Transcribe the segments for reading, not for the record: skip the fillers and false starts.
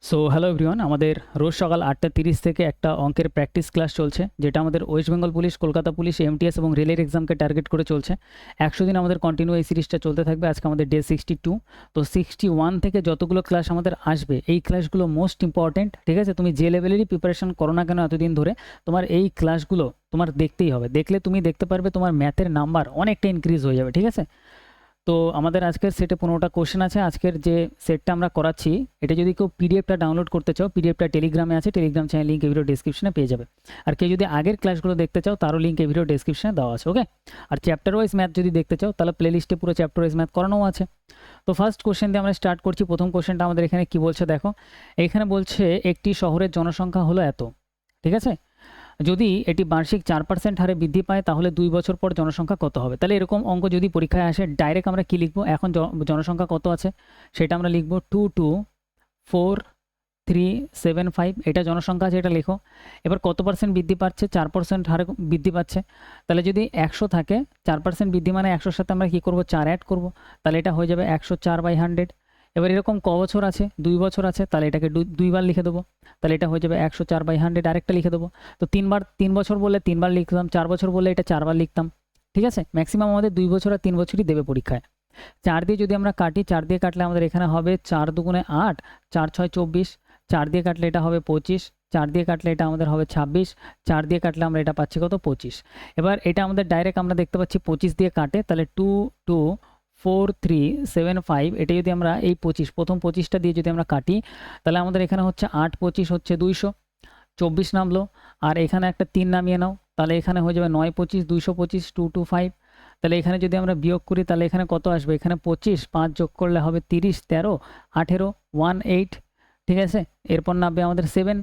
So hello everyone, আমাদের রোজ সকাল 8:30 থেকে একটা অঙ্কের প্র্যাকটিস ক্লাস চলছে, যেটা আমাদের West Bengal police, Kolkata police, MTS এবং রেলের এক্সামকে টার্গেট করে চলছে। 100 দিন আমাদের কন্টিনিউ এই সিরিজটা চলতে থাকবে। আজকে আমাদের ডে 62। তো 61 থেকে যতগুলো ক্লাস আমাদের আসবে, এই ক্লাসগুলো মোস্ট ইম্পর্টেন্ট। ঠিক আছে, তুমি যে লেভেলেরই প্রিপারেশন করো না কেন এতদিন ধরে, তোমার এই ক্লাসগুলো তোমার দেখতেই হবে। দেখলে তুমি দেখতে পারবে তোমার ম্যাথের নাম্বার অনেকটা ইনক্রিজ হয়ে যাবে। ঠিক আছে, তো আমাদের আজকের সেটে 15টা কোশ্চেন আছে। আজকের যে সেটটা আমরা করাচ্ছি, এটা যদি কেউ পিডিএফটা ডাউনলোড করতে চাও, পিডিএফটা টেলিগ্রামে আছে, টেলিগ্রাম চ্যানেল লিঙ্ক এই ভিডিও ডেসক্রিপশনে পেয়ে যাবে। আর কেউ যদি আগের ক্লাসগুলো দেখতে চাও, তারও লিঙ্ক এই ভিডিও ডেসক্রিপশনে দেওয়া আছে। ওকে, আর চ্যাপ্টার ওয়াইজ ম্যাথ যদি দেখতে চাও, তাহলে প্লেলিস্টে পুরো চ্যাপ্টার ওয়াইজ ম্যাথ করানো আছে। তো ফার্স্ট কোশ্চেন দিয়ে আমরা স্টার্ট করছি। প্রথম কোশ্চেনটা আমাদের এখানে কি বলছে দেখো। এখানে বলছে একটি শহরের জনসংখ্যা হলো এত। ঠিক আছে, যদি এটি বার্ষিক 4% হারে বৃদ্ধি পায়, তাহলে 2 বছর পর জনসংখ্যা কত হবে? তাহলে এরকম অঙ্ক যদি পরীক্ষায় আসে, ডাইরেক্ট আমরা কি লিখবো? এখন জনসংখ্যা কত আছে সেটা আমরা লিখবো 224,375। এটা জনসংখ্যা আছে, এটা লেখো। এবার কত পার্সেন্ট বৃদ্ধি পাচ্ছে? 4% হারে বৃদ্ধি পাচ্ছে। তাহলে যদি 100 থাকে, 4% বৃদ্ধি মানে 100-র সাথে আমরা কী করবো? 4 অ্যাড করবো। তাহলে এটা হয়ে যাবে 104/100। এবার এরকম ক বছর আছে? 2 বছর আছে, তাহলে এটাকে দুইবার লিখে দেবো। তাহলে এটা হয়ে যাবে 104/100। আরেকটা লিখে দেবো। তো 3 বছর বললে 3বার লিখতাম, 4 বছর বললে এটা 4বার লিখতাম। ঠিক আছে, ম্যাক্সিমাম আমাদের 2 বছর আর 3 বছরই দেবে পরীক্ষায়। 4 দিয়ে যদি আমরা কাটি, 4 দিয়ে কাটলে আমাদের এখানে হবে 4 দুগুণে 8, 4 6 24। 4 দিয়ে কাটলে এটা হবে 25, 4 দিয়ে কাটলে এটা আমাদের হবে 26, 4 দিয়ে কাটলে আমরা এটা পাচ্ছি কত? 25। এবার এটা আমাদের ডাইরেক্ট আমরা দেখতে পাচ্ছি 25 দিয়ে কাটে, তাহলে 224,375। এটা যদি আমরা এই 25 প্রথম 25টা দিয়ে যদি আমরা কাটি, তাহলে আমাদের এখানে হচ্ছে 8 25 হচ্ছে 200, 24 নামলো। আর এখানে একটা 3 নামিয়ে নাও, তাহলে এখানে হয়ে যাবে 9 25 225 225। তাহলে এখানে যদি আমরা বিয়োগ করি, তাহলে এখানে কত আসবে? এখানে 25, 5 যোগ করলে হবে 30, 13 18 18। ঠিক আছে, এরপর নামবে আমাদের 7।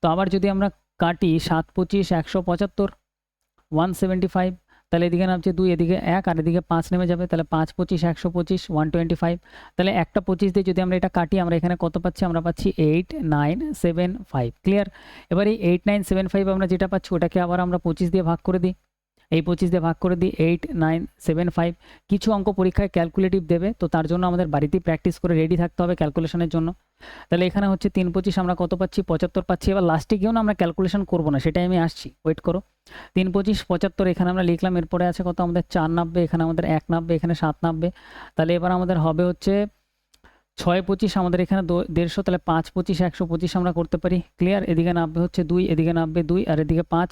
তো আবার যদি আমরা কাটি 7 25 175 175। তাহলে এদিকে নামছে 2, এদিকে 1, আর এদিকে 5 নেমে যাবে। তাহলে 5 25 125 125। তাহলে একটা 25 দিয়ে যদি আমরা এটা কাটি, আমরা এখানে কত পাচ্ছি? আমরা পাচ্ছি 8975। ক্লিয়ার? এবার এই 8975 আমরা যেটা পাচ্ছি, ওটাকে আবার আমরা 25 দিয়ে ভাগ করে দিই। এই 25 দিয়ে ভাগ করে দিই 8975। কিছু অঙ্ক পরীক্ষায় ক্যালকুলেটিভ দেবে, তো তার জন্য আমাদের বাড়িতেই প্র্যাকটিস করে রেডি থাকতে হবে ক্যালকুলেশনের জন্য। তাহলে এখানে হচ্ছে 3 25 আমরা কত পাচ্ছি? 75 পাচ্ছি। এবার লাস্টে গিয়েও না আমরা ক্যালকুলেশন করবো না, সেটাই আমি আসছি, ওয়েট করো। 3 25 75 এখানে আমরা লিখলাম। এরপরে আছে কত? আমাদের 490, এখানে আমাদের 190, এখানে 790। তাহলে এবার আমাদের হবে হচ্ছে 6 25, আমাদের এখানে 150। তাহলে 5 25 125 আমরা করতে পারি। ক্লিয়ার? এদিকে নামবে হচ্ছে 2, এদিকে নামবে 2, আর এদিকে 5।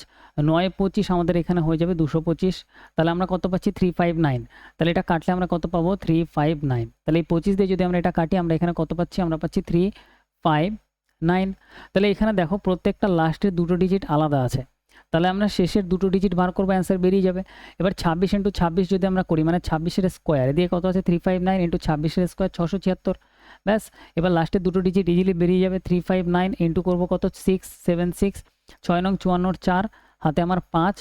9 25 আমাদের এখানে হয়ে যাবে 225। তাহলে আমরা কত পাচ্ছি? 359। তাহলে এটা কাটলে আমরা কত পাবো? 359। তাহলে এই 25 দিয়ে যদি আমরা এটা কাটি, আমরা এখানে কত পাচ্ছি? আমরা পাচ্ছি 359। তাহলে এখানে দেখো প্রত্যেকটা লাস্টের দুটো ডিজিট আলাদা আছে। তাহলে আমরা শেষের দুটো ডিজিট বার করবো, অ্যান্সার বেরিয়ে যাবে। এবার 26 × 26 যদি আমরা করি, মানে 26-এর স্কোয়ার, এদিকে কত আছে? 359 × 26-এর স্কোয়ার 676। ব্যাস, এবার লাস্টের দুটো ডিজিট ইজিলি বেরিয়ে যাবে। 359 ইন্টু করবো কত? 676। 6 নং 54 4, হাতে আমার 5,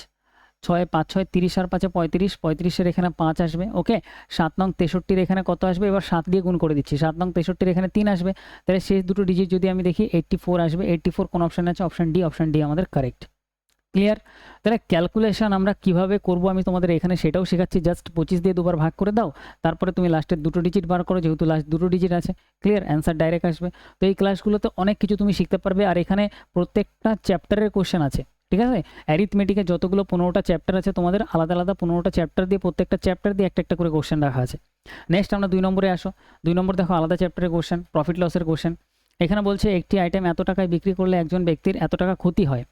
6 5 6 30, আর 5 35, 35-এর এখানে 5 আসবে। ওকে, 7 নং 63-এর এখানে কত আসবে? এবার 7 দিয়ে গুণ করে দিচ্ছি। 7 নং 63-এর এখানে 3 আসবে। তাহলে শেষ দুটো ডিজিট যদি আমি দেখি, 84 আসবে। 84 কোন অপশানে আছে? Option D. অপশান ডি আমাদের কারেক্ট। ক্লিয়ার? তাহলে ক্যালকুলেশন আমরা কিভাবে করব আমি তোমাদের এখানে সেটাও শেখাচ্ছি। জাস্ট 25 দিয়ে দুবার ভাগ করে দাও, তারপরে তুমি লাস্টের দুটো ডিজিট বার করো, যেহেতু লাস্ট দুটো ডিজিট আছে। ক্লিয়ার? অ্যান্সার ডাইরেক্ট আসবে। তো এই ক্লাসগুলোতে অনেক কিছু তুমি শিখতে পারবে, আর এখানে প্রত্যেকটা চ্যাপ্টারের কোশ্চেন আছে। ঠিক আছে, অ্যারিথমেটিকে যতগুলো 15টা চ্যাপ্টার আছে, তোমাদের আলাদা আলাদা 15টা চ্যাপ্টার দিয়ে, প্রত্যেকটা চ্যাপ্টার দিয়ে একটা একটা করে কোশ্চেন রাখা আছে। নেক্সট আমরা 2 নম্বরে আসো। 2 নম্বর দেখো, আলাদা চ্যাপ্টারের কোশ্চেন, প্রফিট লসের কোশ্চেন। এখানে বলছে একটি আইটেম এত টাকায় বিক্রি করলে একজন ব্যক্তির এত টাকা ক্ষতি হয়।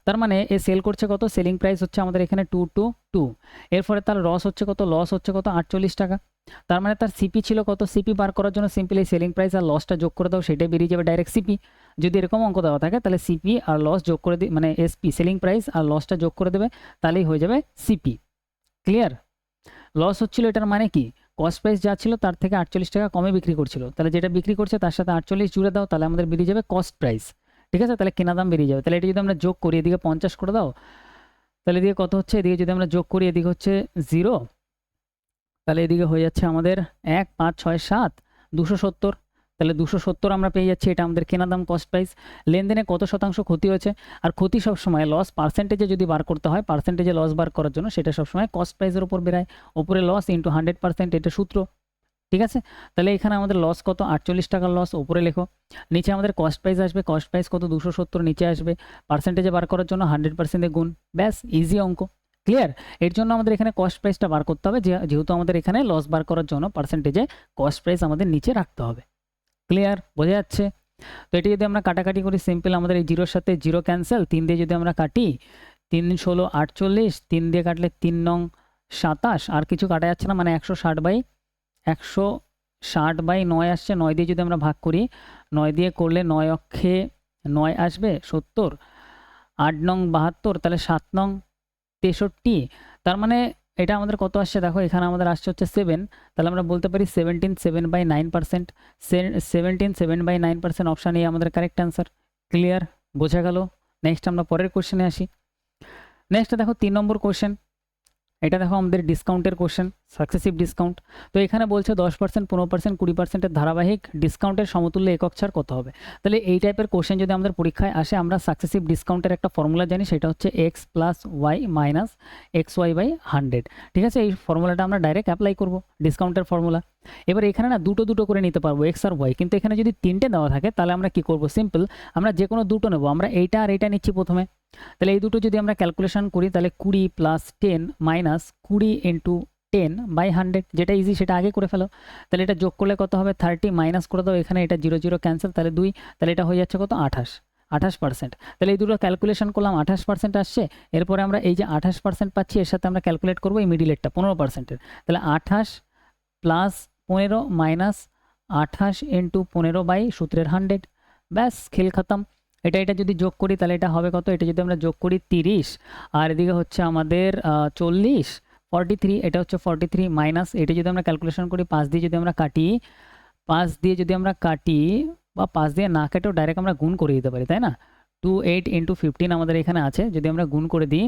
তার মানে এ সেল করছে কত? সেলিং প্রাইস হচ্ছে আমাদের এখানে 222। এরপরে তার লস হচ্ছে কত? লস হচ্ছে কত? 48 টাকা। তার মানে তার সিপি ছিল কত? সিপি বার করার জন্য সিম্পলি সেলিং প্রাইস আর লসটা যোগ করে দাও, সেটাই বেরিয়ে যাবে ডাইরেক্ট সিপি। যদি এরকম অঙ্ক দেওয়া থাকে, তাহলে সিপি আর লস যোগ করে দিই, মানে এসপি সেলিং প্রাইস আর লসটা যোগ করে দেবে, তাহলেই হয়ে যাবে সিপি। ক্লিয়ার? লস হচ্ছিল, এটার মানে কি? কস্ট প্রাইস যা ছিল তার থেকে 48 টাকা কমে বিক্রি করছিল। তাহলে যেটা বিক্রি করছে তার সাথে 48 জুড়ে দাও, তাহলে আমাদের বেরিয়ে যাবে কস্ট প্রাইস। ঠিক আছে, তাহলে কেনা দাম বেরিয়ে যাবে। তাহলে এটা যদি আমরা যোগ করি, এদিকে 50 করে দাও, তাহলে এদিকে কত হচ্ছে? এদিকে যদি আমরা যোগ করি, এদিকে হচ্ছে 0, তাহলে এদিকে হয়ে যাচ্ছে আমাদের 1 5 6 7 270। তাহলে 270 আমরা পেয়ে যাচ্ছি, এটা আমাদের কেনা দাম, কস্ট প্রাইস। লেনদেনে কত শতাংশ ক্ষতি হয়েছে? আর ক্ষতি সবসময় লস পার্সেন্টেজে যদি বার করতে হয়, পার্সেন্টেজে লস বার করার জন্য সেটা সবসময় কস্ট প্রাইসের উপর বেরায়। ওপরে লস ইন্টু 100%, এটা সূত্র। ঠিক আছে, তাহলে এখানে আমাদের লস কত, 48 টাকার লস উপরে লেখো। নিচে আমাদের কস্ট প্রাইস আসবে, কস্ট প্রাইস কত 270, নিচে আসবে। পার্সেন্টেজে বার করার জন্য 100% গুণ, ব্যাস ইজি অঙ্ক। ক্লিয়ার? এর জন্য আমাদের এখানে কস্ট প্রাইসটা বার করতে হবে, যেহেতু আমাদের এখানে লস বার করার জন্য পার্সেন্টেজে কস্ট প্রাইস আমাদের নিচে রাখতে হবে। ক্লিয়ার? বোঝা যাচ্ছে? তো এটি যদি আমরা কাটাকাটি করি, সিম্পল আমাদের এই জিরোর সাথে জিরো ক্যান্সেল, 3 দিয়ে যদি আমরা কাটি, 3 × 16 = 48, 3 দিয়ে কাটলে 3 নং 27, আর কিছু কাটা যাচ্ছে না, মানে 160/9 আসছে। 9 দিয়ে যদি আমরা ভাগ করি, 9 দিয়ে করলে 9 অক্ষে 9 আসবে 70, 8 নং 72, তাহলে 7 নং 63, তার মানে এটা আমাদের কত আসছে দেখো, এখানে আমাদের আসছে হচ্ছে 7, তাহলে আমরা বলতে পারি 17 7/9%, 17 7/9% অপশান এ আমাদের কারেক্ট অ্যান্সার। ক্লিয়ার? বোঝা গেল? নেক্সট আমরা পরের কোশ্চেনে আসি। নেক্সট দেখো 3 নম্বর কোশ্চেন, এটা দেখো আমাদের ডিসকাউন্টের কোশ্চেন, সাকসেসিভ ডিসকাউন্ট। তো এখানে বলছে 10%, 15%, 20%-এর ধারাবাহিক ডিসকাউন্টের সমতুল্য একক ছাড় কত হবে। তাহলে এই টাইপের কোশ্চেন যদি আমাদের পরীক্ষায় আসে, আমরা সাকসেসিভ ডিসকাউন্টের একটা ফর্মুলা জানি, সেটা হচ্ছে x + y - xy/100। ঠিক আছে, এই ফর্মুলাটা আমরা ডাইরেক্ট অ্যাপ্লাই করব, ডিসকাউন্টের ফর্মুলা। এবার এখানে না দুটো দুটো করে নিতে পারবো, x আর y, কিন্তু এখানে যদি 3টে দেওয়া থাকে তাহলে আমরা কি করব, সিম্পল আমরা যে কোনো দুটো নেব। আমরা এইটা আর এইটা নিচ্ছি প্রথমে, তাহলে এই দুটো যদি আমরা ক্যালকুলেশন করি, তাহলে 20 + 10 - 20 × 10/100, যেটা ইজি সেটা আগে করে ফেলো। তাহলে এটা যোগ করলে কত হবে, 30, মাইনাস করে দাও এখানে, এটা 0 0 ক্যান্সেল, তাহলে 2, তাহলে এটা হয়ে যাচ্ছে কত, 28%। তাহলে এই দুটো ক্যালকুলেশন করলাম, 28% আসছে। এরপরে আমরা এই যে 28% পাচ্ছি, এর সাথে আমরা ক্যালকুলেট করবো এই মিডিলেরটা 15%-এর, তাহলে 28 + 15 - 28 × 15/সূত্রের 100, ব্যাস খেল খতম। এটা যদি যোগ করি তাহলে এটা হবে কত, এটা যদি আমরা যোগ করি 30, আর এদিকে হচ্ছে আমাদের 40, 43, এটা হচ্ছে 43 মাইনাস, এটা যদি আমরা ক্যালকুলেশন করি 5 দিয়ে যদি আমরা কাটি, 5 দিয়ে যদি আমরা কাটি, বা 5 দিয়ে না কেটেও ডাইরেক্ট আমরা গুণ করে দিতে পারি, তাই না? 28 × 15 আমাদের এখানে আছে, যদি আমরা গুণ করে দিই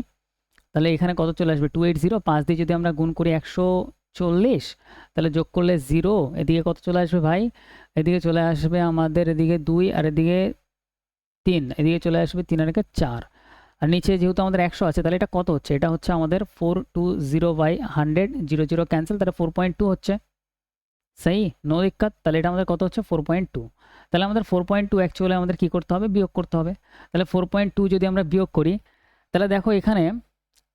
তাহলে এখানে কত চলে আসবে, 280। 5 দিয়ে যদি আমরা গুণ করি 140, তাহলে যোগ করলে 0, এদিকে কত চলে আসবে ভাই, এদিকে চলে আসবে আমাদের এদিকে 2, আর এদিকে 3, এদিকে চলে আসবে 3 আর 4, আর নিচে যেহেতু আমাদের 100 আছে, তাহলে এটা কত হচ্ছে, এটা হচ্ছে আমাদের 420/100, 0 0 ক্যান্সেল, তাহলে 4.2 হচ্ছে। সেই নো দিক্কত, তাহলে এটা আমাদের কত হচ্ছে, 4.2। তাহলে আমাদের 4.2 অ্যাকচুয়ালি আমাদের কি করতে হবে, বিয়োগ করতে হবে। তাহলে 4.2 যদি আমরা বিয়োগ করি, তাহলে দেখো এখানে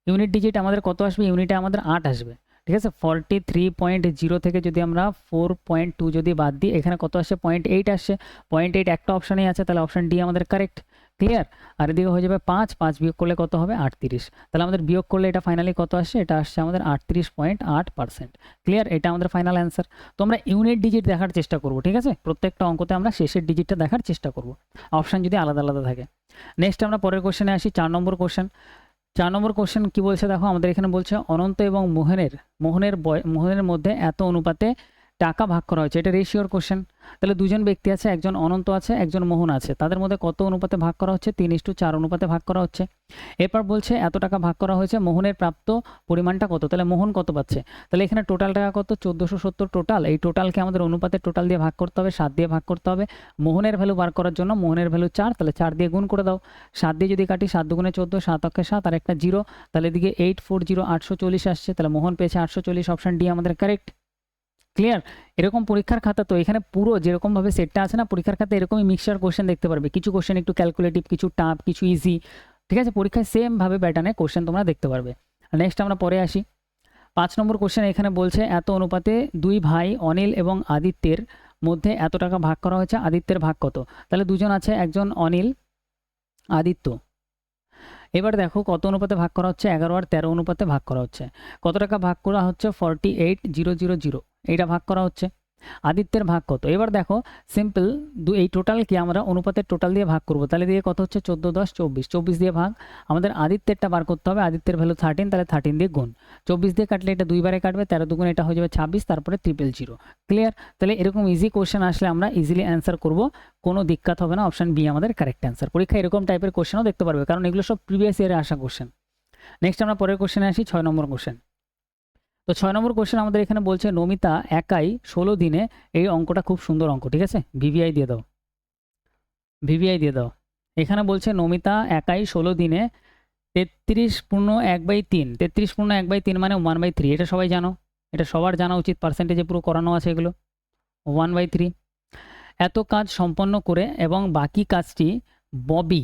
ইউনিট ডিজিট আমাদের কত আসবে, ইউনিটে আমাদের 8 আসবে। ঠিক আছে, 43.0 থেকে যদি আমরা 4.2 যদি বাদ দিই, এখানে কত আসছে, 0.8 আসছে। 0.8 একটা অপশানেই আছে, তাহলে অপশান ডি আমাদের কারেক্ট। ক্লিয়ার? আর এদিকে হয়ে যাবে 5 বিয়োগ করলে কত হবে, 38। তাহলে আমাদের বিয়োগ করলে এটা ফাইনালি কত আসছে, এটা আসছে আমাদের 38.8%। ক্লিয়ার? এটা আমাদের ফাইনাল অ্যান্সার। তো আমরা ইউনিট ডিজিট দেখার চেষ্টা করব, ঠিক আছে, প্রত্যেকটা অঙ্কতে আমরা শেষের ডিজিটটা দেখার চেষ্টা করব, অপশান যদি আলাদা আলাদা থাকে। নেক্সট আমরা পরের কোশ্চেনে আসি, 4 নম্বর কোশ্চেন। 4 নম্বর কোশ্চেন কি বলছে দেখো, আমাদের এখানে বলছে অনন্ত এবং মোহনের মধ্যে এত অনুপাতে টাকা ভাগ করা হয়েছে, এটা রেশিওর কোশ্চেন। তাহলে দুজন ব্যক্তি আছে, একজন অনন্ত আছে, একজন মোহন আছে, তাদের মধ্যে কত অনুপাতে ভাগ করা হচ্ছে, 3:4 অনুপাতে ভাগ করা হচ্ছে। এরপর বলছে এত টাকা ভাগ করা হয়েছে, মোহনের প্রাপ্ত পরিমাণটা কত, তাহলে মোহন কত পাচ্ছে। তাহলে এখানে টোটাল টাকা কত, 1470 টোটাল। এই টোটালকে আমাদের অনুপাতের টোটাল দিয়ে ভাগ করতে হবে, 7 দিয়ে ভাগ করতে হবে। মোহনের ভ্যালু বার করার জন্য, মোহনের ভ্যালু 4, তাহলে 4 দিয়ে গুণ করে দাও। 7 দিয়ে যদি কাটি, 7 দুগুণে 14, 7 অক্ষে 7, আর একটা 0, তাহলে এদিকে 840 840 আসছে, তাহলে মোহন পেয়েছে 840, অপশান ডি আমাদের কারেক্ট। ক্লিয়ার? এরকম পরীক্ষার খাতা তো এখানে পুরো যেরকমভাবে সেটটা আছে না, পরীক্ষার খাতা এরকমই মিক্সচার কোশ্চেন দেখতে পারবে, কিছু কোশ্চেন একটু ক্যালকুলেটিভ, কিছু টাফ, কিছু ইজি। ঠিক আছে, পরীক্ষায় সেমভাবে প্যাটার্নে কোশ্চেন তোমরা দেখতে পারবে। নেক্সট আমরা পরে আসি, 5 নম্বর কোশ্চেন। এখানে বলছে এত অনুপাতে 2 ভাই অনিল এবং আদিত্যের মধ্যে এত টাকা ভাগ করা হয়েছে, আদিত্যের ভাগ কত। তাহলে দুজন আছে, একজন অনিল, আদিত্য। এবার দেখো কত অনুপাতে ভাগ করা হচ্ছে, 11 আর 13 অনুপাতে ভাগ করা হচ্ছে। কত টাকা ভাগ করা হচ্ছে, 48,000, এইটা ভাগ করা হচ্ছে। আদিত্যের ভাগ কত। এবার দেখো সিম্পল, এই টোটালকে আমরা অনুপাতের টোটাল দিয়ে ভাগ করব, তাহলে দিয়ে কত হচ্ছে, 14 10 24, 24 দিয়ে ভাগ। আমাদের আদিত্যেরটা বার করতে হবে, আদিত্যের ভ্যালু 13, তাহলে 13 দিয়ে গুণ। 24 দিয়ে কাটলে এটা দুইবারে কাটবে, 13 দুগুণ এটা হয়ে যাবে 26, তারপরে 000। ক্লিয়ার? তাহলে এরকম ইজি কোশ্চেন আসলে আমরা ইজিলি অ্যান্সার করব, কোনো দিক্কত হবে না, অপশান বি আমাদের কারেক্ট অ্যান্সার। পরীক্ষা এরকম টাইপের কোশ্চেনও দেখতে পারবে, কারণ এগুলো সব প্রিভিয়াস ইয়ারে আসা কোশ্চেন। নেক্সট আমরা পরের কোশ্চেনে আসি, 6 নম্বর কোশ্চেন। তো 6 নম্বর কোশ্চেন আমাদের এখানে বলছে নমিতা একাই 16 দিনে, এই অঙ্কটা খুব সুন্দর অঙ্ক, ঠিক আছে, ভিভিআই দিয়ে দাও, ভিভিআই দিয়ে দাও। এখানে বলছে নমিতা একাই 16 দিনে 33 × 1/3, 33 × 1/3 মানে 1/3, এটা সবাই জানো। এটা সবার জানা উচিত, পার্সেন্টেজে পুরো করানো আছে এগুলো। 1/3 এত কাজ সম্পন্ন করে এবং বাকি কাজটি ববি,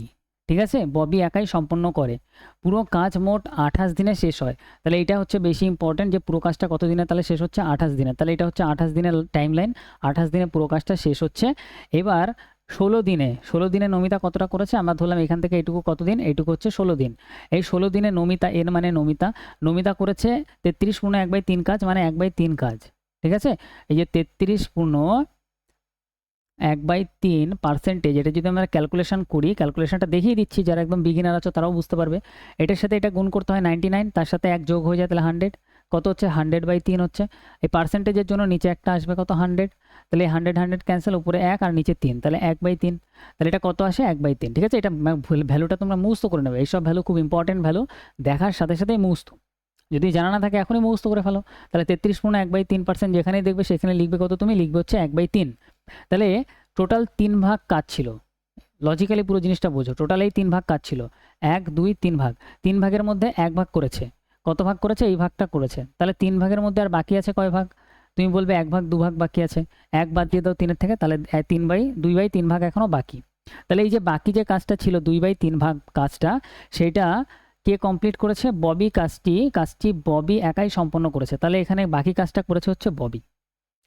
ঠিক আছে, ববি একাই সম্পন্ন করে। পুরো কাজ মোট 28 দিনে শেষ হয়। তাহলে এটা হচ্ছে বেশি ইম্পর্টেন্ট যে পুরো কাজটা কত দিনে তাহলে শেষ হচ্ছে 28 দিনে। তাহলে এটা হচ্ছে 28 দিনের টাইম লাইন, 28 দিনে পুরো কাজটা শেষ হচ্ছে। এবার 16 দিনে নমিতা কতটা করেছে আমরা ধরলাম এখান থেকে এইটুকু কত দিন, এইটুকু হচ্ছে 16 দিন। এই 16 দিনে নমিতা, এর মানে নমিতা করেছে 33 পূর্ণ 1/3 কাজ, মানে 1/3 কাজ, ঠিক আছে। এই যে 33 পূর্ণ 1/3 পার্সেন্টেজ, এটা যদি আমরা ক্যালকুলেশন করি, ক্যালকুলেশনটা দেখিয়ে দিচ্ছি, যারা একদম বিগিনার আছো তারাও বুঝতে পারবে। এটার সাথে এটা গুণ করতে হয় 99, তার সাথে 1 যোগ হয়ে যায়, তাহলে 100, কত হচ্ছে 100/3 হচ্ছে। এই পার্সেন্টেজের জন্য নিচে একটা আসবে কত 100, তাহলে 100 ক্যান্সেল, উপরে 1 আর নিচে 3, তাহলে 1/3, তাহলে এটা কত আসে 1/3, ঠিক আছে। এটা ভ্যালুটা তোমরা মুখস্থ করে নেবে, এইসব ভ্যালু খুব ইম্পর্টেন্ট ভ্যালু, দেখার সাথে সাথেই মুখস্থ, যদি জানা না থাকে এখনই মুখস্থ করে ফেলো। তাহলে 33 পূর্ণ 1/3% যেখানেই দেখবে সেখানে লিখবে কত, তুমি লিখবে হচ্ছে 1/3। তাহলে টোটাল 3 ভাগ কাজ ছিল, লজিক্যালি পুরো জিনিসটা বোঝো, টোটাল এই 3 ভাগ কাজ ছিল, 1 2 3 ভাগ, 3 ভাগের মধ্যে 1 ভাগ করেছে, কত ভাগ করেছে, এই ভাগটা করেছে। তাহলে 3 ভাগের মধ্যে আর বাকি আছে কয় ভাগ, তুমি বলবে 1 ভাগ 2 ভাগ বাকি আছে, 1 বাদ দিয়ে দাও 3-এর থেকে, তাহলে 2/3 ভাগ এখনও বাকি। তাহলে এই যে বাকি যে কাজটা ছিল 2/3 ভাগ কাজটা, সেইটা কে কমপ্লিট করেছে, ববি। কাজটি ববি একাই সম্পন্ন করেছে। তাহলে এখানে বাকি কাজটা করেছে হচ্ছে ববি।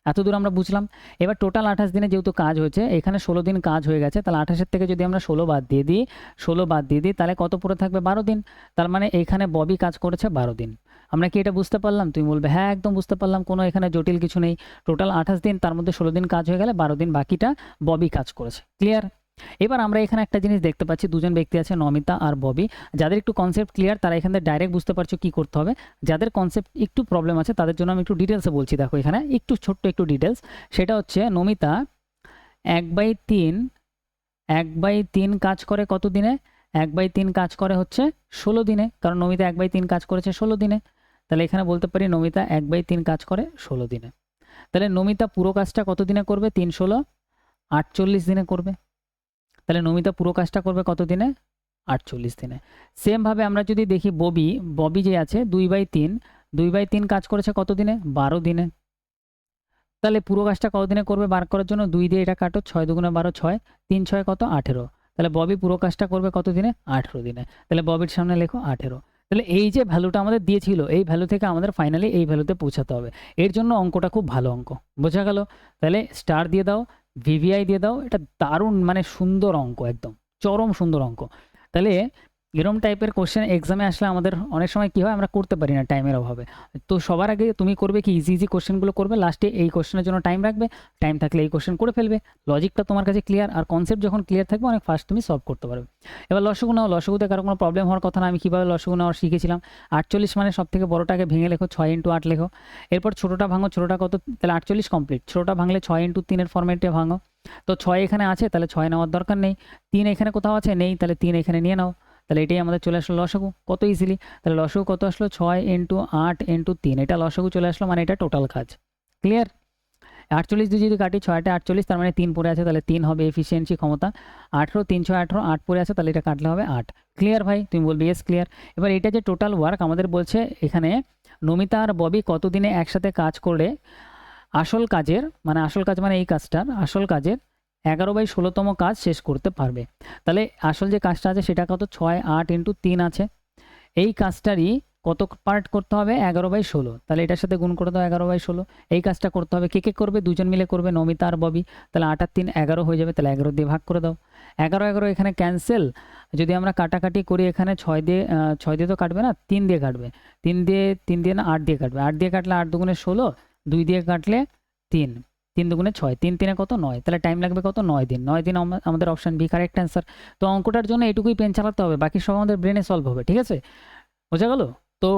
এতদূর আমরা বুঝলাম। এবার টোটাল 28 দিনে যেহেতু কাজ হয়েছে, এখানে 16 দিন কাজ হয়ে গেছে, তাহলে 28-এর থেকে যদি আমরা 16 বাদ দিয়ে দিই তাহলে কত পড়ে থাকবে 12 দিন। তার মানে এখানে ববি কাজ করেছে 12 দিন। আমরা কি এটা বুঝতে পারলাম, তুমি বলবে হ্যাঁ একদম বুঝতে পারলাম, কোনো এখানে জটিল কিছু নেই। টোটাল 28 দিন, তার মধ্যে 16 দিন কাজ হয়ে গেলে 12 দিন বাকিটা ববি কাজ করেছে। ক্লিয়ার? এবার আমরা এখানে একটা জিনিস দেখতে পাচ্ছি, দুজন ব্যক্তি আছে নমিতা আর ববি। যাদের একটু কনসেপ্ট ক্লিয়ার তারা এখান থেকে ডাইরেক্ট বুঝতে পারছো কি করতে হবে। যাদের কনসেপ্ট একটু প্রবলেম আছে তাদের জন্য আমি একটু ডিটেলসে বলছি। দেখো এখানে একটু ছোট্ট একটু ডিটেলস, সেটা হচ্ছে নমিতা 1/3 কাজ করে কত দিনে, 1/3 কাজ করে হচ্ছে 16 দিনে, কারণ নমিতা 1/3 কাজ করেছে 16 দিনে। তাহলে এখানে বলতে পারি নমিতা 1/3 কাজ করে 16 দিনে। তাহলে নমিতা পুরো কাজটা কত দিনে করবে, 3 16 48 দিনে করবে। তাহলে নমিতা পুরো কাজটা করবে কত দিনে, 48 দিনে। সেমভাবে আমরা যদি দেখি ববি যে আছে 2/3 কাজ করেছে কত দিনে, 12 দিনে। তাহলে পুরো কাজটা কত দিনে করবে বার করার জন্য 2 দিয়ে এটা কাটো, 6 2 12 6, 3 6 কত 18। তাহলে ববি পুরো কাজটা করবে কত দিনে, 18 দিনে। তাহলে ববির সামনে লেখো 18। তাহলে এই যে ভ্যালুটা আমাদের দিয়েছিল, এই ভ্যালু থেকে আমাদের ফাইনালি এই ভ্যালুতে পৌঁছাতে হবে। এর জন্য অঙ্কটা খুব ভালো অঙ্ক, বোঝা গেল? তাহলে স্টার দিয়ে দাও, ভিভিআই দিয়ে দাও, এটা দারুণ মানে সুন্দর অঙ্ক, একদম চরম সুন্দর অঙ্ক। তাহলে এরম টাইপের কোশ্চেন এক্সামে আসলে আমাদের অনেক সময় কী হয়, আমরা করতে পারি না টাইমের অভাবে। তো সবার আগে তুমি করবে কি, ইজি কোশ্চেনগুলো করবে, লাস্টে এই কোশ্চেনের জন্য টাইম রাখবে, টাইম থাকলে এই কোশ্চেন করে ফেলবে। লজিকটা তোমার কাছে ক্লিয়ার, আর কনসেপ্ট যখন ক্লিয়ার থাকবে অনেক ফাস্ট তুমি সলভ করতে পারবে। এবার লসগু নাও, লসগুতে কারো কোনো প্রবলেম হওয়ার কথা না। আমি কীভাবে লসগু নেওয়ার শিখেছিলাম। 48 মানে সব থেকে বড়োটাকে ভেঙে লেখো, 6 × 8 লেখো। এরপর ছোটোটা ভাঙো, ছোটোটা কত, তাহলে 48 কমপ্লিট। ছোটোটা ভাঙলে 6 × 3-এর ফর্মেটে ভাঙো। তো 6 এখানে আছে, তাহলে 6 নেওয়ার দরকার নেই। 3 এখানে কোথাও আছে, নেই, তাহলে 3 এখানে নিয়ে নাও। তাহলে এটাই আমাদের চলে আসলো লসগু, কত ইজিলি। তাহলে লসগু কত আসলো, 6 × 8 × 3, এটা লসগু চলে আসলো, মানে এটা টোটাল কাজ। ক্লিয়ার? 48 দিয়ে যদি কাটি, 6 × 8 48, তার মানে 3 পড়ে আছে, তাহলে 3 হবে এফিসিয়েন্সি ক্ষমতা। 18 3 6 18, 8 পড়ে আছে, তাহলে এটা কাটলে হবে 8। ক্লিয়ার ভাই? তুমি বলবে ইয়েস ক্লিয়ার। এবার এটা যে টোটাল ওয়ার্ক আমাদের বলছে এখানে, নমিতা আর ববি কত দিনে একসাথে কাজ করে আসল কাজের, মানে আসল কাজ মানে এই কাজটার আসল কাজের 11/16তম কাজ শেষ করতে পারবে। তাহলে আসল যে কাজটা আছে সেটা কত, 6 8 × 3 আছে। এই কাজটারই কত পার্ট করতে হবে, 11/16। তাহলে এটার সাথে গুণ করে দাও 11/16। এই কাজটা করতে হবে, কে করবে, দুজন মিলে করবে, নমিতা আর ববি। তাহলে 8 আর 3 11 হয়ে যাবে, তাহলে 11 দিয়ে ভাগ করে দাও। 11 11 এখানে ক্যান্সেল। যদি আমরা কাটাকাটি করি এখানে 6 দিয়ে তো কাটবে না, 3 দিয়ে কাটবে। 3 দিয়ে না 8 দিয়ে কাটবে। 8 দিয়ে কাটলে 8 2 16, 2 দিয়ে কাটলে 3, 3 2 6, 3 3 কত 9, তাহলে টাইম লাগবে কত, 9 দিন। 9 দিন আমাদের অপশান বি কারেক্ট অ্যান্সার। তো অঙ্কটার জন্য এটুকুই পেন চালাতে হবে, বাকি সব আমাদের ব্রেনে সলভ হবে। ঠিক আছে, বোঝা গেল? তো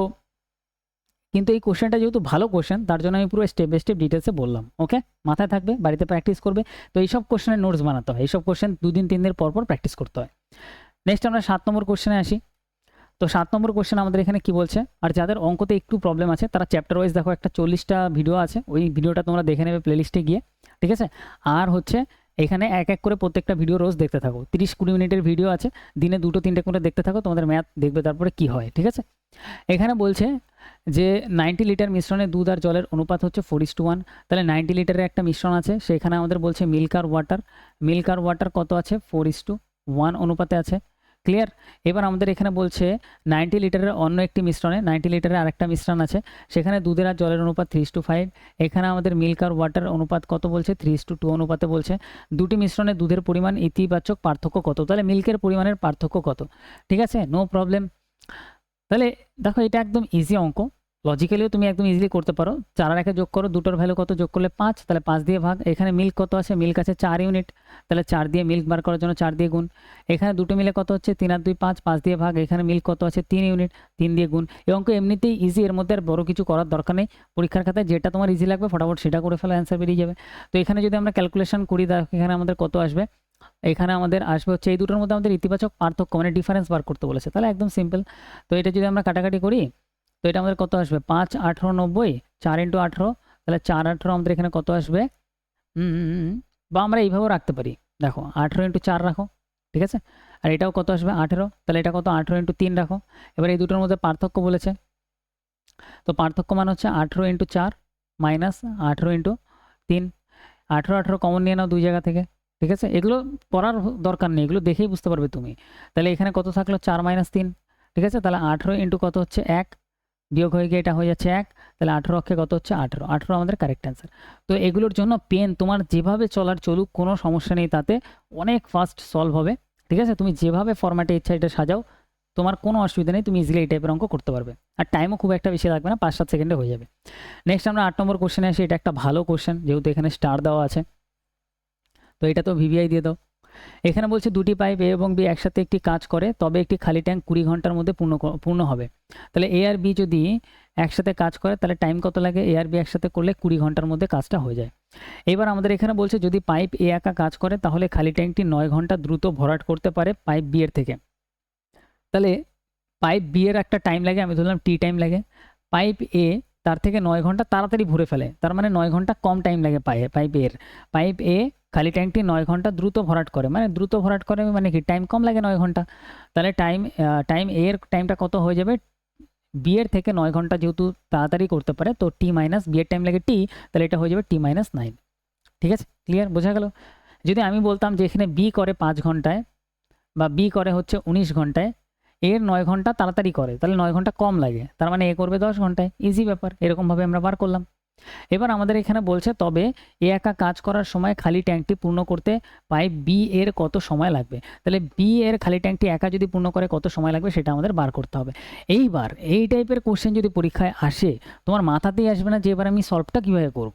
কিন্তু এই কোশ্চেনটা যেহেতু ভালো কোশ্চেন, তার জন্য আমি পুরো স্টেপ বাই স্টেপ ডিটেলসে বললাম। ওকে, মাথায় থাকবে, বাড়িতে প্র্যাকটিস করবে। তো এইসব কোশ্চেনের নোটস বানাতে হয়, এইসব কোশ্চেন 2 দিন 3 দিন পর প্র্যাকটিস করতে হয়। নেক্সট আমরা 7 নম্বর কোশ্চেনে আসি। তো 7 নম্বর কোশ্চেন আমাদের এখানে কি বলছে, আর যাদের অঙ্কতে একটু প্রবলেম আছে তারা চ্যাপ্টার ওয়াইজ দেখো, একটা 40টা ভিডিও আছে, ওই ভিডিওটা তোমরা দেখে নেবে প্লেলিস্টে গিয়ে। ঠিক আছে, আর হচ্ছে এখানে এক এক করে প্রত্যেকটা ভিডিও রোজ দেখতে থাকো, 30-20 মিনিটের ভিডিও আছে, দিনে 2-3টে করে দেখতে থাকো, তোমাদের ম্যাথ দেখবে তারপরে কি হয়। ঠিক আছে, এখানে বলছে যে 90 লিটার মিশ্রণে দুধ আর জলের অনুপাত হচ্ছে 4:1, তাহলে 90 লিটারের একটা মিশ্রণ আছে, সেখানে আমাদের বলছে মিল্ক আর ওয়াটার কত আছে 4:1 অনুপাতে আছে। ক্লিয়ার? এবার আমাদের এখানে বলছে 90 লিটারের অন্য একটি মিশ্রণে 90 লিটারের আরেকটা মিশ্রণ আছে, সেখানে দুধের আর জলের অনুপাত 3:5, এখানে আমাদের মিল্ক আর ওয়াটার অনুপাত কত বলছে 3:2 অনুপাতে বলছে। দুটি মিশ্রণে দুধের পরিমাণ ইতিবাচক পার্থক্য কত, তাহলে মিল্কের পরিমাণের পার্থক্য কত। ঠিক আছে, নো প্রবলেম। তাহলে দেখো এটা একদম ইজি অঙ্ক, লজিক্যালিও তুমি একদম ইজিলি করতে পারো। 4 আর 1 যোগ করো, দুটোর ভ্যালু কত, যোগ করলে 5, তাহলে 5 দিয়ে ভাগ। এখানে মিল্ক কত আছে, মিল্ক আছে 4 ইউনিট, তাহলে 4 দিয়ে মিল্ক বার করার জন্য 4 দিয়ে গুণ। এখানে দুটো মিলে কত হচ্ছে 3 আর 2 5, 5 দিয়ে ভাগ। এখানে মিল্ক কত আছে 3 ইউনিট, 3 দিয়ে গুণ। এই অঙ্ক এমনিতেই ইজি, এর মধ্যে আর বড় কিছু করার দরকার নেই। পরীক্ষার খাতায় যেটা তোমার ইজি লাগবে ফটাফট সেটা করে ফেলো, অ্যান্সার বেরিয়ে যাবে। তো এখানে যদি আমরা ক্যালকুলেশন করি, দেখো এখানে আমাদের কত আসবে, এখানে আমাদের আসবে হচ্ছে এই দুটোর মধ্যে আমাদের ইতিবাচক পার্থক্য মানে ডিফারেন্স বার করতে বলেছে, তাহলে একদম সিম্পল। তো এটা যদি আমরা কাটাকাটি করি, তো এটা আমাদের কত আসবে 5 18 90, 4 × 18, তাহলে 4 18 আমাদের এখানে কত আসবে, বা আমরা এইভাবেও রাখতে পারি, দেখো 18 × 4 রাখো, ঠিক আছে। আর এটাও কত আসবে 18, তাহলে এটা কত 18 × 3 রাখো। এবার এই দুটোর মধ্যে পার্থক্য বলেছে, তো পার্থক্য মান হচ্ছে 18 × 4 মাইনাস 18 × 3। 18 18 কমন নিয়ে নাও দুই জায়গা থেকে, ঠিক আছে। এগুলো পড়ার দরকার নেই, এগুলো দেখেই বুঝতে পারবে তুমি। তাহলে এখানে কত থাকলো 4 - 3, ঠিক আছে। তাহলে 18 × কত হচ্ছে 1, বিয়োগ হয়ে গিয়ে এটা হয়ে যাচ্ছে 1, তাহলে 18 অক্ষে কত হচ্ছে 18, 18 আমাদের কারেক্ট অ্যান্সার। তো এগুলোর জন্য পেন তোমার যেভাবে চলার চলুক, কোনো সমস্যা নেই, তাতে অনেক ফাস্ট সলভ হবে, ঠিক আছে। তুমি যেভাবে ফরম্যাটে ইচ্ছা এটা সাজাও, তোমার কোনো অসুবিধা নেই, তুমি ইজিলি এই টাইপের অঙ্ক করতে পারবে। আর টাইমও খুব একটা বেশি লাগবে না, 5-7 সেকেন্ডে হয়ে যাবে। নেক্সট আমরা 8 নম্বর কোশ্চেনে আসি। এটা একটা ভালো কোশ্চেন, যেহেতু এখানে স্টার দেওয়া আছে, তো এটা তো ভিভিআই দিয়ে দাও। এখানে বলছে দুটি পাইপ এ এবং বি একসাথে একটি কাজ করে, তবে একটি খালি ট্যাঙ্ক 20 ঘন্টার মধ্যে পূর্ণ হবে। তাহলে এ আর বি যদি একসাথে কাজ করে, তাহলে টাইম কত লাগে, এ আর বি একসাথে করলে 20 ঘন্টার মধ্যে কাজটা হয়ে যায়। এবার আমাদের এখানে বলছে যদি পাইপ এ একা কাজ করে, তাহলে খালি ট্যাঙ্কটি 9 ঘন্টা দ্রুত ভরাট করতে পারে পাইপ বি এর থেকে। তাহলে পাইপ বি এর একটা টাইম লাগে, আমি ধরলাম টি টাইম লাগে, পাইপ এ তার থেকে 9 ঘন্টা তাড়াতাড়ি ভরে ফেলে, তার মানে 9 ঘন্টা কম টাইম লাগে পাইপ এ খালি ট্যাঙ্কটি 9 ঘন্টা দ্রুত ভরাট করে, মানে দ্রুত ভরাট করে মানে কি টাইম কম লাগে 9 ঘন্টা। তাহলে টাইম এ এর টাইমটা কত হয়ে যাবে, বি এর থেকে 9 ঘন্টা যেহেতু তাড়াতাড়ি করতে পারে, তো টি মাইনাস বি এর টাইম লাগে টি, তাহলে এটা হয়ে যাবে টি - 9। ঠিক আছে, ক্লিয়ার, বোঝা গেল। যদি আমি বলতাম যে এখানে বি করে 5 ঘন্টায় বা বি করে হচ্ছে 19 ঘন্টায়, এর 9 ঘন্টা তাড়াতাড়ি করে, তাহলে 9 ঘন্টা কম লাগে, তার মানে এ করবে 10 ঘন্টায়। ইজি ব্যাপার, এরকমভাবে আমরা বার করলাম। এবার আমাদের এখানে বলছে তবে এ একা কাজ করার সময় খালি ট্যাঙ্কটি পূর্ণ করতে পাইপ বি এর কত সময় লাগবে। তাহলে বি এর খালি ট্যাঙ্কটি একা যদি পূর্ণ করে কত সময় লাগবে সেটা আমাদের বার করতে হবে। এইবার এই টাইপের কোশ্চেন যদি পরীক্ষায় আসে, তোমার মাথাতেই আসবে না যে এবার আমি সলভটা কীভাবে করব,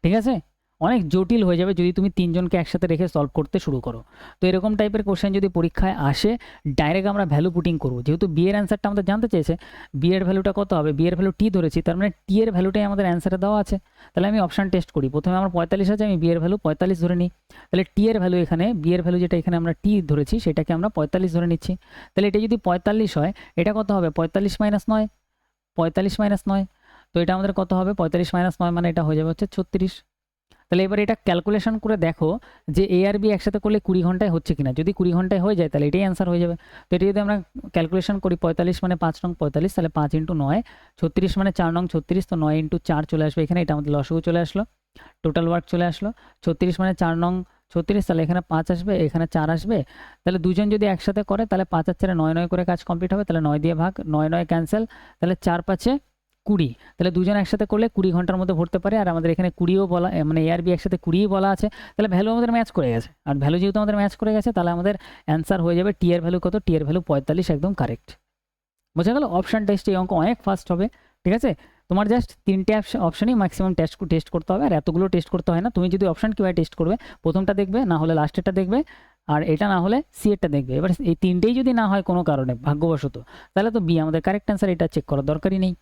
ঠিক আছে। অনেক জটিল হয়ে যাবে যদি তুমি 3 জনকে একসাথে রেখে সলভ করতে শুরু করো। তো এরকম টাইপের কোশ্চেন যদি পরীক্ষায় আসে, ডাইরেক্ট আমরা ভ্যালু পুটিং করবো। যেহেতু বি এর অ্যান্সারটা আমাদের জানতে চেয়েছে, বি এর ভ্যালুটা কত হবে, বি এর ভ্যালু টি ধরেছি, তার মানে টি এর ভ্যালুটাই আমাদের অ্যান্সারে দেওয়া আছে। তাহলে আমি অপশান টেস্ট করি, প্রথমে আমার 45 আছে, আমি বি এর ভ্যালু 45 ধরে নিই। তাহলে টি এর ভ্যালু এখানে, বি এর ভ্যালু যেটা এখানে আমরা টি ধরেছি সেটাকে আমরা 45 ধরে নিচ্ছি। তাহলে এটা যদি 45 হয়, এটা কত হবে 45 - 9, 45 - 9, তো এটা আমাদের কত হবে 45 - 9 মানে এটা হয়ে যাবে হচ্ছে 36। তাহলে এবার এটা ক্যালকুলেশন করে দেখো যে এ আর বি একসাথে করলে 20 ঘন্টায় হচ্ছে কিনা। যদি 20 ঘন্টায় হয়ে যায় তাহলে এটাই অ্যান্সার হয়ে যাবে। তো এটা যদি আমরা ক্যালকুলেশন করি, 45 মানে 5 নং 45, তাহলে 5 × 9, 36 মানে 4 নং 36, তো 9 × 4 চলে আসবে এখানে, এটা আমাদের লসগু চলে আসলো, টোটাল ওয়ার্ক চলে আসলো। 36 মানে 4 নং 36, তাহলে এখানে 5 আসবে, এখানে 4 আসবে। তাহলে দুজন যদি একসাথে করে তাহলে 5 আর 4 9 9 করে কাজ কমপ্লিট হবে, তাহলে 9 দিয়ে ভাগ, 9 9 ক্যান্সেল, তাহলে 4 5 20। তাহলে দুজন একসাথে করলে 20 ঘন্টার মধ্যে ভরতে পারে। আর আমাদের এখানে 20ও বলা, মানে এ আর বি একসাথে 20ই বলা আছে, তাহলে ভ্যালু আমাদের ম্যাচ করে গেছে। আর ভ্যালু যেহেতু আমাদের ম্যাচ করে গেছে, তাহলে আমাদের অ্যান্সার হয়ে যাবে টি এর ভ্যালু কত, টি এর ভ্যালু 45, একদম কারেক্ট। বোঝা গেল, অপশান টেস্ট এই অঙ্ক অনেক ফাস্ট হবে, ঠিক আছে। তোমার জাস্ট 3টে অপশানই ম্যাক্সিমাম টেস্ট করতে হবে, আর এতগুলো টেস্ট করতে হয় না। তুমি যদি অপশান কীভাবে টেস্ট করবে, প্রথমটা দেখবে, না হলে লাস্টেরটা দেখবে, আর এটা না হলে সি এরটা দেখবে। এবার এই 3টেই যদি না হয় কোনো কারণে ভাগ্যবশত, তাহলে তো বি আমাদের কারেক্ট অ্যান্সার, এটা চেক করার দরকারই নেই।